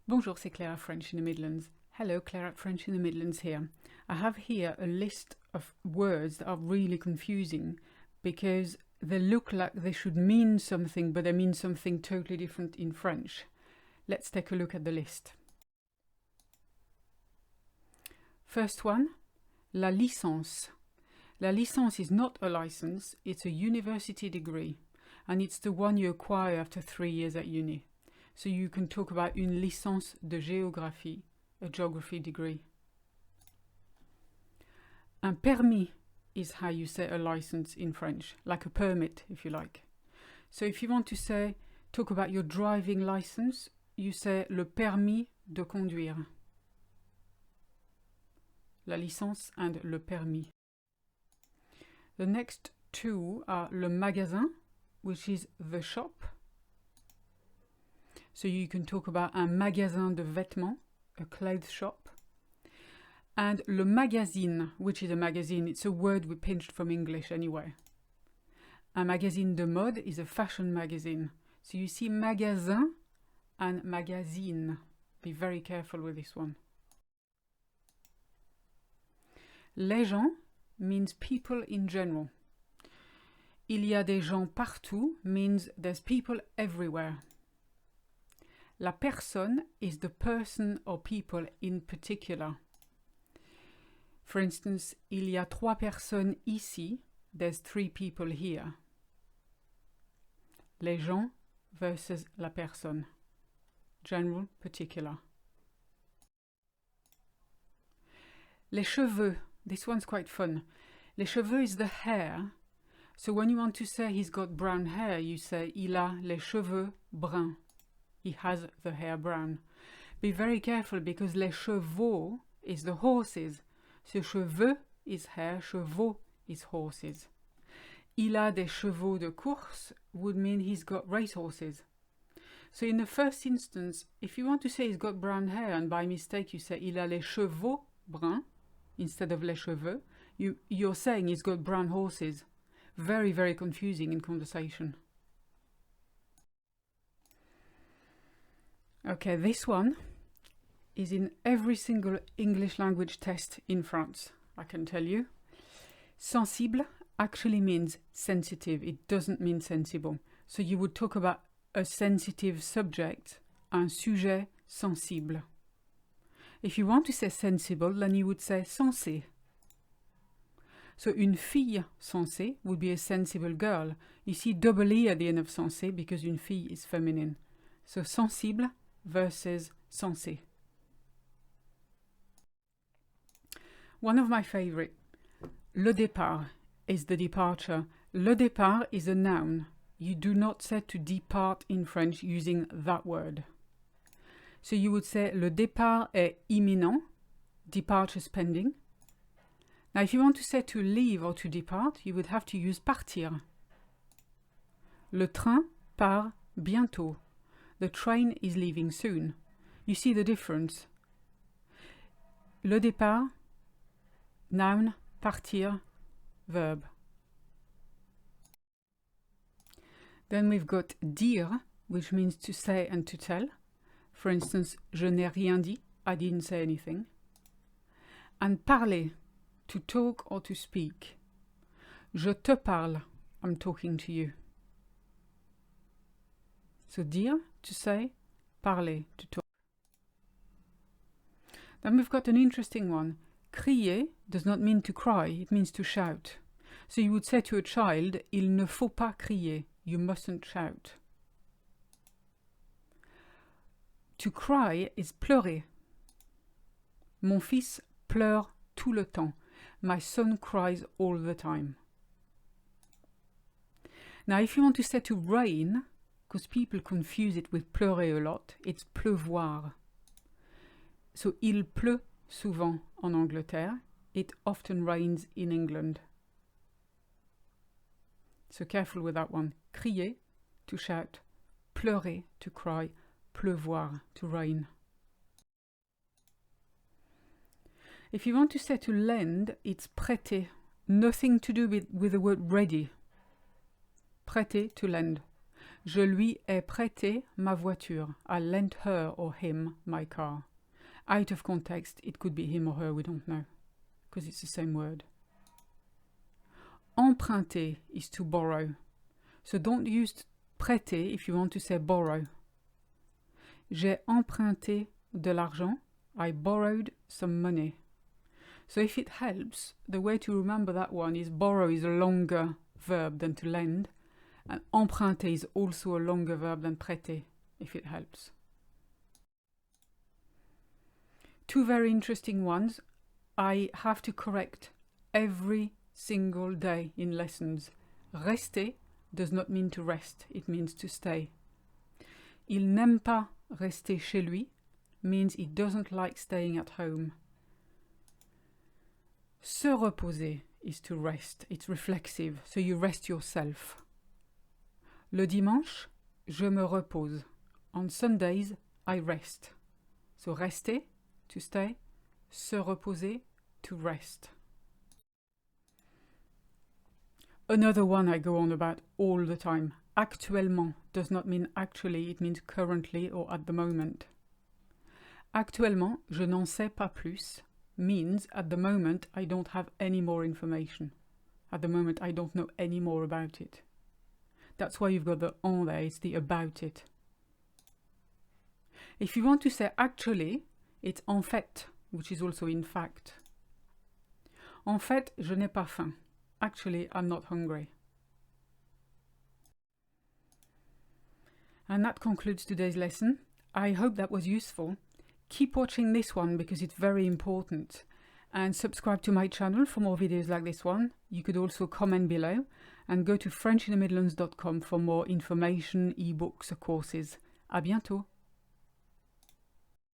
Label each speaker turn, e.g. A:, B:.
A: Bonjour, c'est Claire at French in the Midlands. Hello, Claire at French in the Midlands here. I have here a list of words that are really confusing because they look like they should mean something, but they mean something totally different in French. Let's take a look at the list. First one, la licence. La licence is not a license, it's a university degree, and it's the one you acquire after 3 years at uni. So you can talk about une licence de géographie, a geography degree. Un permis is how you say a license in French, like a permit, if you like. So if you want to talk about your driving license, you say le permis de conduire. La licence and le permis. The next two are le magasin, which is the shop. So you can talk about un magasin de vêtements, a clothes shop. And le magazine, which is a magazine, it's a word we pinched from English anyway. Un magazine de mode is a fashion magazine. So you see magasin and magazine. Be very careful with this one. Les gens means people in general. Il y a des gens partout means there's people everywhere. La personne is the person or people in particular. For instance, il y a 3 personnes ici, there's 3 people here. Les gens versus la personne. General, particular. Les cheveux, this one's quite fun. Les cheveux is the hair. So when you want to say he's got brown hair, you say il a les cheveux bruns. He has the hair brown. Be very careful because les chevaux is the horses. So cheveux is hair, chevaux is horses. Il a des chevaux de course would mean he's got racehorses. So in the first instance, if you want to say he's got brown hair and by mistake you say il a les chevaux bruns instead of les cheveux, you're saying he's got brown horses. Very, very confusing in conversation. Okay, this one is in every single English language test in France, I can tell you. Sensible actually means sensitive. It doesn't mean sensible. So you would talk about a sensitive subject, un sujet sensible. If you want to say sensible, then you would say sensé. So une fille sensée would be a sensible girl. You see double E at the end of sensé because une fille is feminine. So sensible versus sensé. One of my favorite, le départ, is the departure. Le départ is a noun. You do not say to depart in French using that word. So you would say le départ est imminent, departure is pending. Now if you want to say to leave or to depart, you would have to use partir. Le train part bientôt. The train is leaving soon. You see the difference. Le départ, noun, partir, verb. Then we've got dire, which means to say and to tell. For instance, je n'ai rien dit, I didn't say anything. And parler, to talk or to speak. Je te parle, I'm talking to you. So dire, to say, parler, to talk. Then we've got an interesting one. Crier does not mean to cry, it means to shout. So you would say to a child, il ne faut pas crier, you mustn't shout. To cry is pleurer. Mon fils pleure tout le temps. My son cries all the time. Now if you want to say to rain, because people confuse it with pleurer a lot, it's pleuvoir. So il pleut souvent en Angleterre. It often rains in England. So careful with that one. Crier, to shout. Pleurer, to cry. Pleuvoir, to rain. If you want to say to lend, it's prêter. Nothing to do with the word ready. Prêter, to lend. Je lui ai prêté ma voiture. I lent her or him my car. Out of context, it could be him or her, we don't know, because it's the same word. Emprunter is to borrow. So don't use prêter if you want to say borrow. J'ai emprunté de l'argent. I borrowed some money. So if it helps, the way to remember that one is borrow is a longer verb than to lend, and emprunter is also a longer verb than prêter, if it helps. Two very interesting ones I have to correct every single day in lessons. Rester does not mean to rest, it means to stay. Il n'aime pas rester chez lui means he doesn't like staying at home. Se reposer is to rest, it's reflexive, so you rest yourself. Le dimanche, je me repose. On Sundays, I rest. So rester, to stay, se reposer, to rest. Another one I go on about all the time. Actuellement does not mean actually, it means currently or at the moment. Actuellement, je n'en sais pas plus means at the moment I don't have any more information. At the moment I don't know any more about it. That's why you've got the en there, it's the about it. If you want to say actually, it's en fait, which is also in fact. En fait, je n'ai pas faim. Actually, I'm not hungry. And that concludes today's lesson. I hope that was useful. Keep watching this one because it's very important. And subscribe to my channel for more videos like this one. You could also comment below and go to FrenchInTheMidlands.com for more information, ebooks or courses. À bientôt!